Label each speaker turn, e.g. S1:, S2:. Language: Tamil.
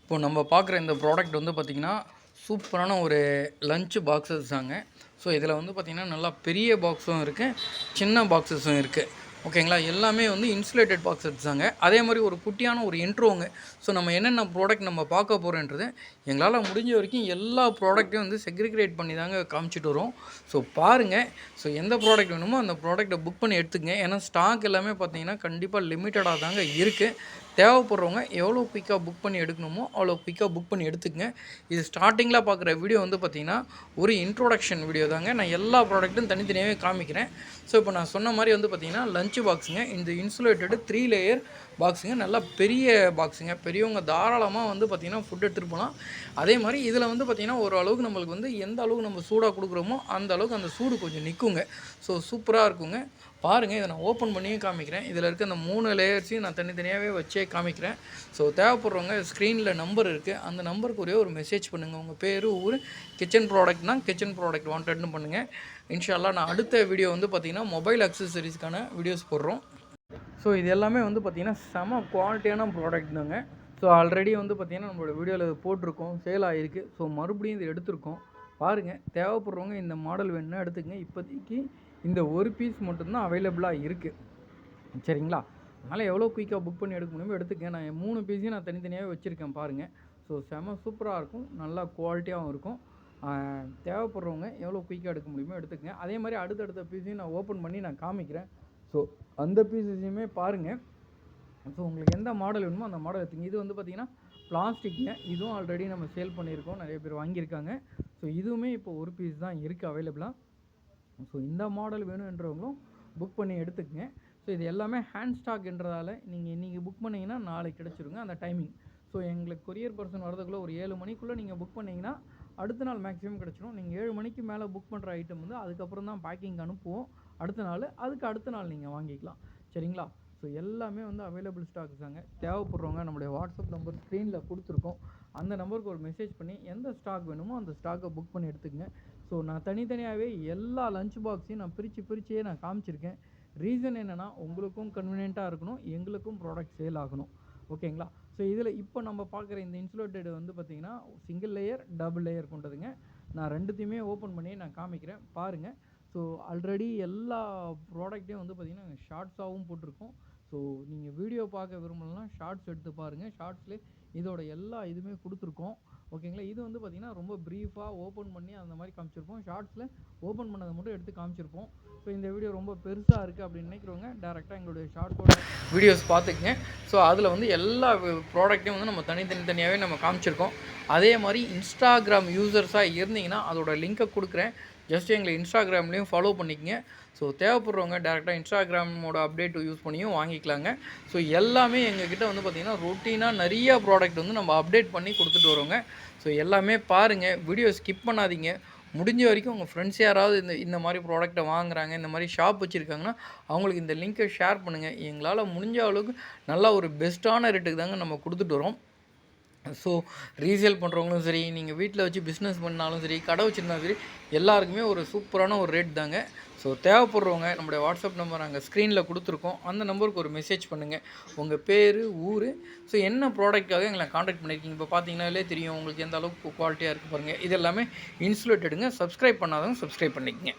S1: இப்போ நம்ம பார்க்குற இந்த ப்ராடக்ட் வந்து பார்த்திங்கன்னா சூப்பரான ஒரு லஞ்ச் பாக்ஸஸ் தாங்க. ஸோ இதில் வந்து பார்த்திங்கன்னா நல்லா பெரிய பாக்ஸும் இருக்குது, சின்ன பாக்ஸஸும் இருக்குது. ஓகேங்களா, எல்லாமே வந்து இன்சுலேட்டட் பாக்ஸஸ் தாங்க. அதே மாதிரி ஒரு குட்டியான ஒரு இன்ட்ரோங்க. ஸோ நம்ம என்னென்ன ப்ராடக்ட் நம்ம பார்க்க போகிறோன்றது எங்களால் முடிஞ்ச வரைக்கும் எல்லா ப்ராடக்ட்டையும் வந்து செக்ரிகேட் பண்ணி தாங்க காமிச்சிட்டு வரோம். ஸோ பாருங்கள். ஸோ எந்த ப்ராடக்ட் வேணுமோ அந்த ப்ராடக்ட்டை புக் பண்ணி எடுத்துக்கங்க. ஏன்னா ஸ்டாக் எல்லாமே பார்த்திங்கன்னா கண்டிப்பாக லிமிட்டடாக தாங்க இருக்குது. தேவைப்படுறவங்க எவ்வளோ குயிக்காக புக் பண்ணி எடுக்கணுமோ அவ்வளோ குயிக்காக புக் பண்ணி எடுத்துக்கங்க. இது ஸ்டார்டிங்கில் பார்க்குற வீடியோ வந்து பார்த்திங்கன்னா ஒரு இன்ட்ரோடக்ஷன் வீடியோ தாங்க. நான் எல்லா ப்ராடக்ட்டும் தனித்தனியாகவே காமிக்கிறேன். ஸோ இப்போ நான் சொன்ன மாதிரி வந்து பார்த்திங்கன்னா லஞ்ச் பாக்ஸுங்க. இந்த இன்சுலேட்டடு 3 லேயர் பாக்ஸுங்க. நல்லா பெரிய பாக்ஸுங்க. பெரியவங்க தாராளமாக வந்து பார்த்திங்கன்னா ஃபுட் எடுத்துகிட்டு போகலாம். அதே மாதிரி இதில் வந்து பார்த்திங்கன்னா ஒரு அளவுக்கு நம்மளுக்கு வந்து எந்த அளவுக்கு நம்ம சூடாக கொடுக்குறோமோ அந்த அளவுக்கு அந்த சூடு கொஞ்சம் நிற்குங்க. ஸோ சூப்பராக இருக்குங்க. பாருங்கள், இதை நான் ஓப்பன் பண்ணியும் காமிக்கிறேன். இதில் இருக்க அந்த 3 லேயர்ஸையும் நான் தனித்தனியாகவே வச்சே காமிக்கிறேன். ஸோ தேவைப்படுறவங்க ஸ்க்ரீனில் நம்பர் இருக்குது, அந்த நம்பருக்கு ஒரே ஒரு மெசேஜ் பண்ணுங்கள். உங்கள் பேர், ஊர், கிச்சன் ப்ராடக்ட்னால் கிச்சன் ப்ராடக்ட் வாண்டட்னு பண்ணுங்கள். இன்ஷால்லா நான் அடுத்த வீடியோ வந்து பார்த்திங்கன்னா மொபைல் அக்சசரிஸ்க்கான வீடியோஸ் போடுறோம். ஸோ இது எல்லாமே வந்து பார்த்திங்கன்னா செம குவாலிட்டியான ப்ராடக்ட் தாங்க. ஸோ ஆல்ரெடி வந்து பார்த்திங்கன்னா நம்மளோட வீடியோவில் போட்டிருக்கோம், சேல் ஆகிருக்கு. ஸோ மறுபடியும் இது எடுத்திருக்கோம். பாருங்கள், தேவைப்படுறவங்க இந்த மாடல் வேணுன்னா எடுத்துக்கங்க. இப்போதைக்கு இந்த ஒரு பீஸ் மட்டும்தான் அவைலபிளாக இருக்குது. சரிங்களா, அதனால் எவ்வளோ குயிக்காக புக் பண்ணி எடுக்க முடியுமோ எடுத்துக்கங்க. நான் 3 பீஸையும் நான் தனித்தனியாகவே வச்சுருக்கேன் பாருங்கள். ஸோ செம சூப்பராக இருக்கும், நல்லா குவாலிட்டியாகவும் இருக்கும். தேவைப்படுறவங்க எவ்வளோ குயிக்காக எடுக்க முடியுமோ எடுத்துக்கங்க. அதே மாதிரி அடுத்தடுத்த பீஸையும் நான் ஓப்பன் பண்ணி நான் காமிக்கிறேன். ஸோ அந்த பீஸஸையுமே பாருங்கள். ஸோ உங்களுக்கு எந்த மாடல் வேணுமோ அந்த மாடல் எடுத்துங்க. இது வந்து பார்த்திங்கன்னா பிளாஸ்டிக்குங்க. இதுவும் ஆல்ரெடி நம்ம சேல் பண்ணியிருக்கோம், நிறைய பேர் வாங்கியிருக்காங்க. ஸோ இதுவுமே இப்போ ஒரு பீஸ் தான் இருக்குது அவைலபிளாக. ஸோ இந்த மாடல் வேணுன்றவங்களும் புக் பண்ணி எடுத்துக்கங்க. ஸோ இது எல்லாமே ஹேண்ட் ஸ்டாக்ன்றதால நீங்கள் இன்றைக்கி புக் பண்ணிங்கன்னா நாளைக்கு கிடச்சிருங்க அந்த டைமிங். ஸோ எங்களுக்கு கொரியர் பர்சன் வரதுக்குள்ளே ஒரு 7 மணிக்குள்ளே நீங்கள் புக் பண்ணிங்கன்னா அடுத்த நாள் மேக்ஸிமம் கிடச்சிரும். நீங்கள் 7 மணிக்கு மேலே புக் பண்ணுற ஐட்டம் வந்து அதுக்கப்புறம் தான் பேக்கிங் அனுப்புவோம் அடுத்த நாள். அதுக்கு அடுத்த நாள் நீங்கள் வாங்கிக்கலாம். சரிங்களா, ஸோ எல்லாமே வந்து அவைலபிள் ஸ்டாக்ஸ் தாங்க. தேவைப்படுறவங்க நம்மளுடைய வாட்ஸ்அப் நம்பர் ஸ்க்ரீனில் கொடுத்துருக்கோம், அந்த நம்பருக்கு ஒரு மெசேஜ் பண்ணி எந்த ஸ்டாக் வேணுமோ அந்த ஸ்டாக்கை புக் பண்ணி எடுத்துக்கங்க. ஸோ நான் தனித்தனியாகவே எல்லா லஞ்ச் பாக்ஸையும் நான் பிரித்தே நான் காமிச்சிருக்கேன். ரீசன் என்னென்னா உங்களுக்கும் கன்வீனியண்ட்டாக இருக்கணும், எங்களுக்கும் ப்ராடக்ட் சேல் ஆகணும். ஓகேங்களா, ஸோ இதில் இப்போ நம்ம பார்க்குற இந்த இன்சுலேட்டட் வந்து பார்த்திங்கன்னா சிங்கிள் லேயர், டபுள் லேயர் கொண்டதுங்க. நான் ரெண்டுத்தையுமே ஓப்பன் பண்ணி நான் காமிக்கிறேன் பாருங்கள். ஸோ ஆல்ரெடி எல்லா ப்ராடக்ட்டையும் வந்து பார்த்திங்கன்னா ஷார்ட்ஸாகவும் போட்டிருக்கோம். ஸோ நீங்கள் வீடியோ பார்க்க விரும்பலன்னா ஷார்ட்ஸ் எடுத்து பாருங்கள். ஷார்ட்ஸ்லேயே இதோட எல்லா இதுவுமே கொடுத்துருக்கோம். ஓகேங்களா, இது வந்து பார்த்திங்கன்னா ரொம்ப ப்ரீஃபாக ஓப்பன் பண்ணி அந்த மாதிரி காமிச்சிருப்போம். ஷார்ட்ஸில் ஓப்பன் பண்ணதை மட்டும் எடுத்து காமிச்சிருப்போம். ஸோ இந்த வீடியோ ரொம்ப பெருசாக இருக்குது அப்படின்னு நினைக்கிறவங்க டேரெக்டாக எங்களுடைய ஷார்ட்ஸோட வீடியோஸ் பார்த்துக்குங்க. ஸோ அதில் வந்து எல்லா ப்ராடக்ட்டையும் வந்து நம்ம தனித்தனியாகவே நம்ம காமிச்சிருக்கோம். அதே மாதிரி இன்ஸ்டாகிராம் யூசர்ஸாக இருந்தீங்கன்னா அதோட லிங்க்கை கொடுக்குறேன், ஜஸ்ட் எங்களை இன்ஸ்டாகிராம்லேயும் ஃபாலோ பண்ணிக்கங்க. ஸோ தேவைப்படுறவங்க டேரெக்டாக இன்ஸ்டாகிராமோட அப்டேட் யூஸ் பண்ணியும் வாங்கிக்கலாங்க. ஸோ எல்லாமே எங்ககிட்ட வந்து பார்த்திங்கன்னா ரொட்டீனாக நிறையா ப்ராடக்ட் வந்து நம்ம அப்டேட் பண்ணி கொடுத்துட்டு வரோங்க. ஸோ எல்லாமே பாருங்கள், வீடியோ ஸ்கிப் பண்ணாதீங்க. முடிஞ்ச வரைக்கும் உங்கள் ஃப்ரெண்ட்ஸ் யாராவது இந்த மாதிரி ப்ராடக்ட்டை வாங்குறாங்க, இந்த மாதிரி ஷாப் வச்சுருக்காங்கன்னா அவங்களுக்கு இந்த லிங்க்கை ஷேர் பண்ணுங்கள். எங்களால் முடிஞ்ச அளவுக்கு நல்லா ஒரு பெஸ்ட்டான ரேட்டுக்கு தாங்க நம்ம கொடுத்துட்டு வரோம். ஸோ ரீசேல் பண்ணுறவங்களும் சரி, நீங்கள் வீட்டில் வச்சு பிஸ்னஸ் பண்ணாலும் சரி, கடை வச்சுருந்தாலும் சரி, எல்லாருக்குமே ஒரு சூப்பரான ஒரு ரேட் தாங்க. ஸோ தேவைப்படுறவங்க நம்மளுடைய வாட்ஸ்அப் நம்பர் நாங்கள் ஸ்க்ரீனில் கொடுத்துருக்கோம், அந்த நம்பருக்கு ஒரு மெசேஜ் பண்ணுங்கள். உங்கள் பேர், ஊர், ஸோ என்ன ப்ராடக்டாக எங்களை காண்டாக்ட் பண்ணியிருக்கீங்க. இப்போ பார்த்தீங்கன்னாலே தெரியும் உங்களுக்கு எந்த அளவுக்கு குவாலிட்டியாக இருக்குது பாருங்கள். இது எல்லாமே இன்சுலேட்டடுங்க. சப்ஸ்கிரைப் பண்ணாதவங்க சப்ஸ்கிரைப் பண்ணிக்கங்க.